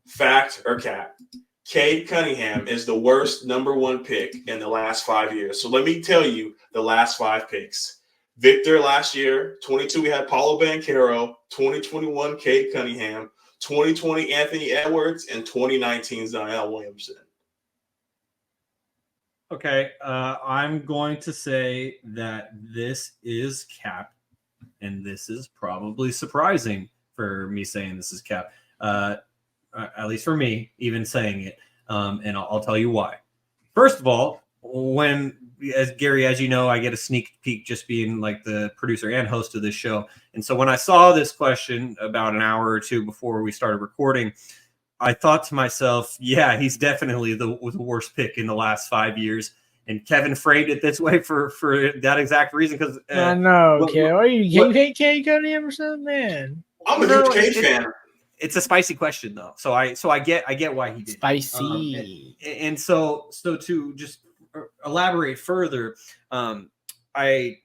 Fact or cap? Cade Cunningham is the worst number 1 pick in the last 5 years. So let me tell you the last 5 picks. Victor last year, 22, we had Paulo Banchero, 2021, Cade Cunningham, 2020, Anthony Edwards, and 2019, Zion Williamson. Okay, I'm going to say that this is cap, and this is probably surprising for me saying this is cap. At least for me, even saying it. And I'll tell you why. First of all, as Gary, as you know, I get a sneak peek just being like the producer and host of this show. And so when I saw this question about an hour or two before we started recording, I thought to myself, yeah, he's definitely the worst pick in the last 5 years. And Kevin framed it this way for that exact reason. Because I know, okay. You hate Cade Cunningham or something, man? I'm a huge Cade fan. It's a spicy question though, so I get why he did spicy. And so to just elaborate further, I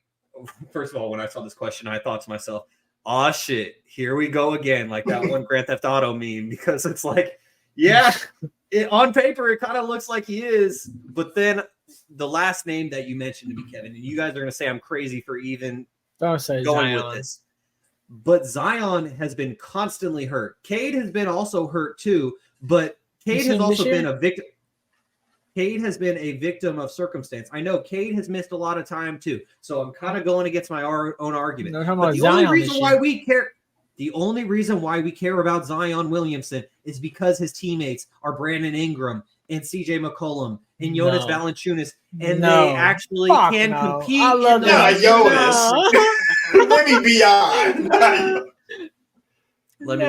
first of all, when I saw this question, I thought to myself, "Oh shit, here we go again!" Like that one Grand Theft Auto meme, because it's like, yeah, on paper it kind of looks like he is, but then the last name that you mentioned to me, Kevin, and you guys are gonna say I'm crazy for even don't say going Zion with this. But Zion has been constantly hurt. Cade has been also hurt too, but Cade has also been a victim. Cade has been a victim of circumstance. I know Cade has missed a lot of time too, so I'm kind of going against my own argument. But the only reason why we care about Zion Williamson is because his teammates are Brandon Ingram and CJ McCollum and Jonas Valanciunas, and they actually can compete. I love Jonas. Let me be on. Let me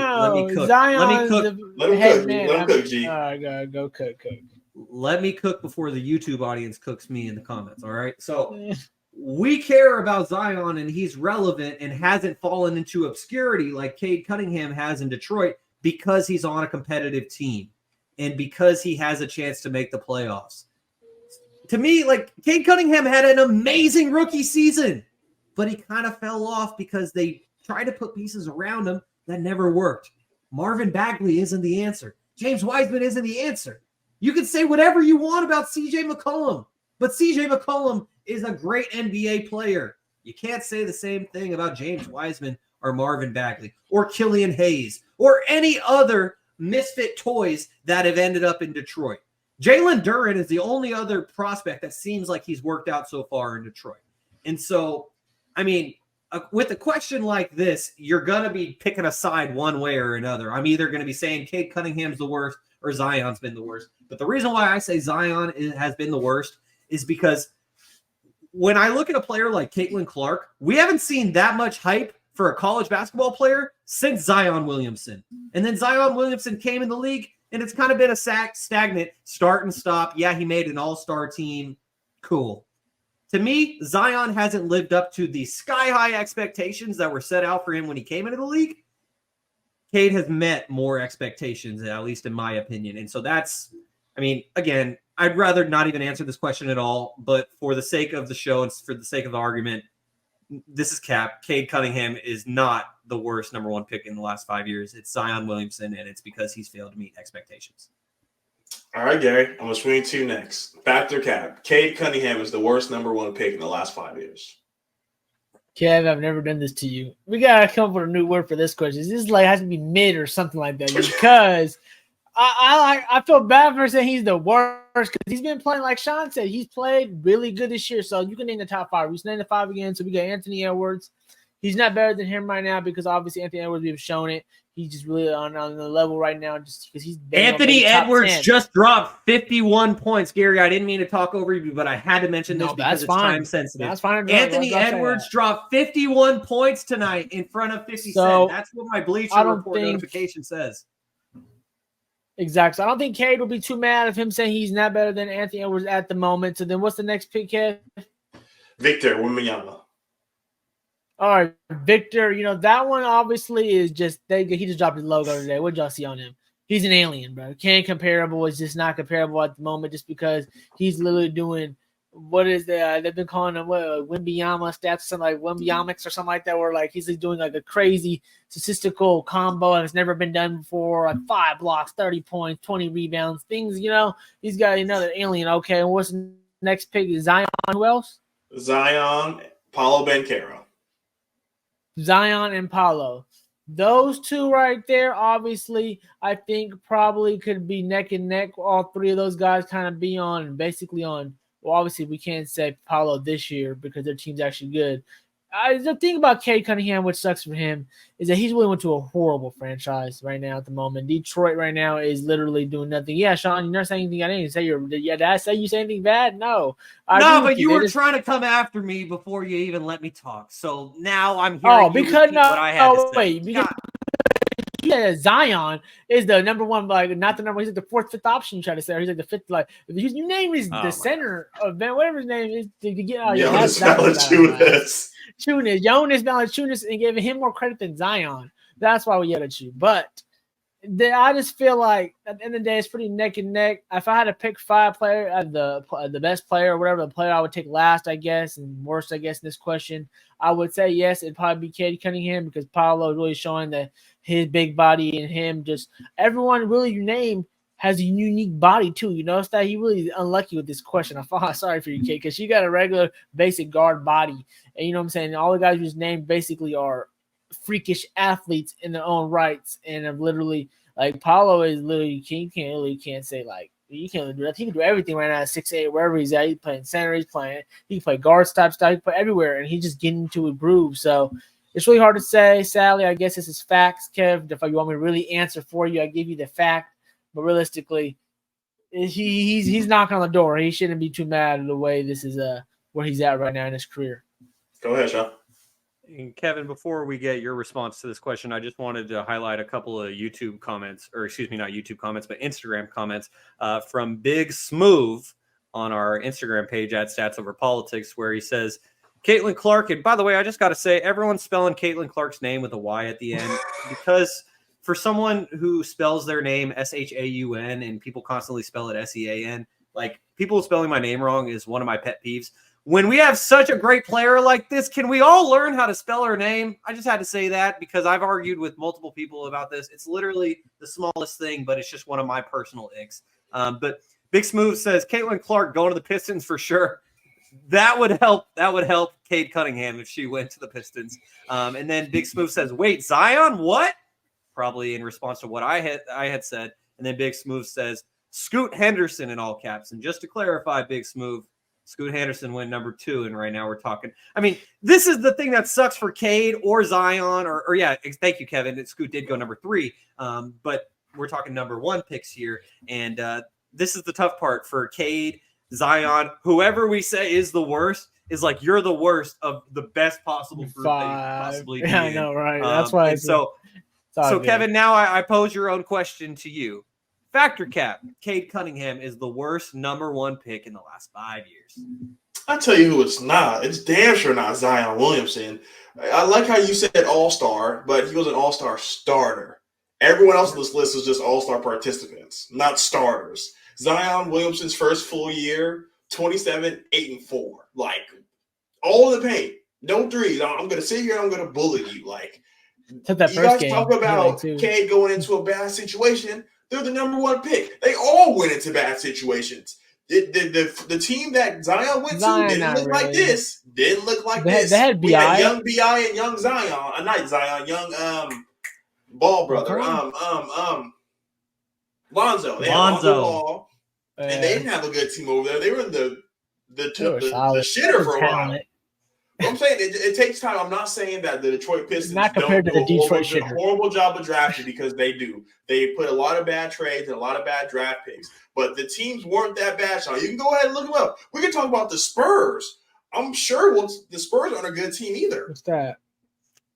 cook. Let him cook, G. Go cook. Let me cook before the YouTube audience cooks me in the comments, all right? So we care about Zion, and he's relevant and hasn't fallen into obscurity like Cade Cunningham has in Detroit because he's on a competitive team and because he has a chance to make the playoffs. To me, like, Cade Cunningham had an amazing rookie season, but he kind of fell off because they tried to put pieces around him that never worked. Marvin Bagley isn't the answer. James Wiseman isn't the answer. You can say whatever you want about CJ McCollum, but CJ McCollum is a great NBA player. You can't say the same thing about James Wiseman or Marvin Bagley or Killian Hayes or any other misfit toys that have ended up in Detroit. Jalen Duren is the only other prospect that seems like he's worked out so far in Detroit. And so, I mean, with a question like this, you're going to be picking a side one way or another. I'm either going to be saying Cade Cunningham's the worst or Zion's been the worst. But the reason why I say Zion has been the worst is because when I look at a player like Caitlin Clark, we haven't seen that much hype for a college basketball player since Zion Williamson. And then Zion Williamson came in the league, and it's kind of been a stagnant start and stop. Yeah, he made an all-star team. Cool. To me, Zion hasn't lived up to the sky-high expectations that were set out for him when he came into the league. Cade has met more expectations, at least in my opinion. And so that's, I mean, again, I'd rather not even answer this question at all, but for the sake of the show and for the sake of the argument, this is cap. Cade Cunningham is not the worst number one pick in the last 5 years. It's Zion Williamson, and it's because he's failed to meet expectations. All right, Gary, I'm going to swing to you next. Fact or cap? Cade Cunningham is the worst number one pick in the last 5 years. Kev, I've never done this to you. We got to come up with a new word for this question. This like has to be mid or something like that because I feel bad for saying he's the worst because he's been playing, like Shaun said, he's played really good this year. So you can name the top five. We just named the five again. So we got Anthony Edwards. He's not better than him right now because obviously Anthony Edwards, we've shown it. He's just really on the level right now just because he's Anthony Edwards just dropped 51 points. Gary, I didn't mean to talk over you, but I had to mention this because it's time sensitive. That's fine. Anthony Edwards dropped 51 points tonight in front of 50 Cent. That's what my Bleacher Report notification says. Exactly. So I don't think Cade will be too mad of him saying he's not better than Anthony Edwards at the moment. So then what's the next pick, Kev? Victor Wembanyama. All right, Victor, you know, that one obviously is just he just dropped his logo today. What did y'all see on him? He's an alien, bro. Can't comparable. It's just not comparable at the moment just because he's literally doing what is that? They've been calling him Wembanyama stats, something like Wembanyamics or something like that, where like he's doing like a crazy statistical combo and it's never been done before, like 5 blocks, 30 points, 20 rebounds, things. He's got another alien. Okay, and what's the next pick? Zion. Who else? Zion, Paulo Banchero. Zion and Paulo. Those two right there, obviously, I think probably could be neck and neck. All three of those guys kind of be on, basically on. Well, obviously, we can't say Paulo this year because their team's actually good. The thing about Cade Cunningham, which sucks for him, is that he's really went to a horrible franchise right now at the moment. Detroit right now is literally doing nothing. Yeah, Shaun, you're not saying anything. I didn't say did I say you say anything bad? No. No, but you were trying to come after me before you even let me talk. So now I'm hearing what I had to say. Wait, yeah, Zion is the number one, like not the number. He's like the fourth, fifth option. You try to say, or he's like the fifth. Like you name is the center of whatever his name is to get out. Jonas Valanciunas. Jonas Valanciunas, and giving him more credit than Zion. That's why we yelled at you. But I just feel like at the end of the day, it's pretty neck and neck. If I had to pick 5 players, the best player or whatever, the player I would take last, I guess, and worst, I guess, in this question, I would say yes, it'd probably be Cade Cunningham because Paulo is really showing that his big body and him just everyone really you name has a unique body too. You notice that he really is unlucky with this question. I feel sorry for you, Cade, because you got a regular basic guard body, and you know what I'm saying. All the guys you just named basically are freakish athletes in their own rights, and have literally like Paulo is literally you can't say like you can't do that. He can do everything right now at 6'8", wherever he's at. He's playing center, he can play guard type stuff, he can play everywhere, and he's just getting into a groove. So it's really hard to say. Sadly, I guess this is facts, Kev. If you want me to really answer for you, I give you the fact. But realistically, he's knocking on the door. He shouldn't be too mad at the way this is where he's at right now in his career. Go ahead, Shaun. And Kevin, before we get your response to this question, I just wanted to highlight a couple of YouTube comments, or excuse me, not YouTube comments, but Instagram comments from Big Smooth on our Instagram page at Stats Over Politics, where he says, Caitlin Clark, and by the way, I just got to say, everyone's spelling Caitlin Clark's name with a Y at the end because for someone who spells their name Shaun and people constantly spell it Sean, like people spelling my name wrong is one of my pet peeves. When we have such a great player like this, can we all learn how to spell her name? I just had to say that because I've argued with multiple people about this. It's literally the smallest thing, but it's just one of my personal icks. But Big Smooth says, Caitlin Clark going to the Pistons for sure. That would help. That would help Cade Cunningham if she went to the Pistons. And then Big Smooth says, wait, Zion, what? Probably in response to what I had said. And then Big Smooth says, Scoot Henderson in all caps. And just to clarify, Big Smooth, Scoot Henderson went number 2, and right now we're talking. I mean, this is the thing that sucks for Cade or Zion, or yeah, thank you, Kevin. Scoot did go number 3, but we're talking number 1 picks here, and this is the tough part for Cade, Zion, whoever we say is the worst. Is like you're the worst of the best possible group that you could possibly be. Yeah, I know, right? That's why. So Kevin, now I pose your own question to you. Factor cap, Cade Cunningham is the worst number 1 pick in the last 5 years. I tell you who it's not. It's damn sure not Zion Williamson. I like how you said all-star, but he was an all-star starter. Everyone else on this list is just all-star participants, not starters. Zion Williamson's first full year, 27, 8, and 4. Like, all in the paint. No threes. I'm going to sit here and I'm going to bully you. Like, you guys talk about Cade going into a bad situation. They're the number 1 pick. They all went into bad situations. The team that Zion went to didn't look like this. Didn't look like this. They had we had young B.I. and young Zion. Not Zion, young Ball brother. Lonzo. They had Lonzo Ball. And they didn't have a good team over there. They were in the shitter for a while. I'm saying it takes time. I'm not saying that the Detroit Pistons not compared to the Detroit do a horrible job of drafting because they do. They put a lot of bad trades and a lot of bad draft picks. But the teams weren't that bad, Shaun. You can go ahead and look them up. We can talk about the Spurs. I'm sure the Spurs aren't a good team either. What's that?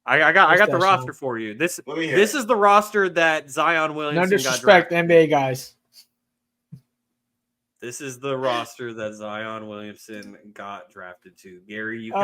I got the roster for you. This is the roster that Zion Williamson no disrespect, got NBA guys. This is the roster that Zion Williamson got drafted to. Gary, you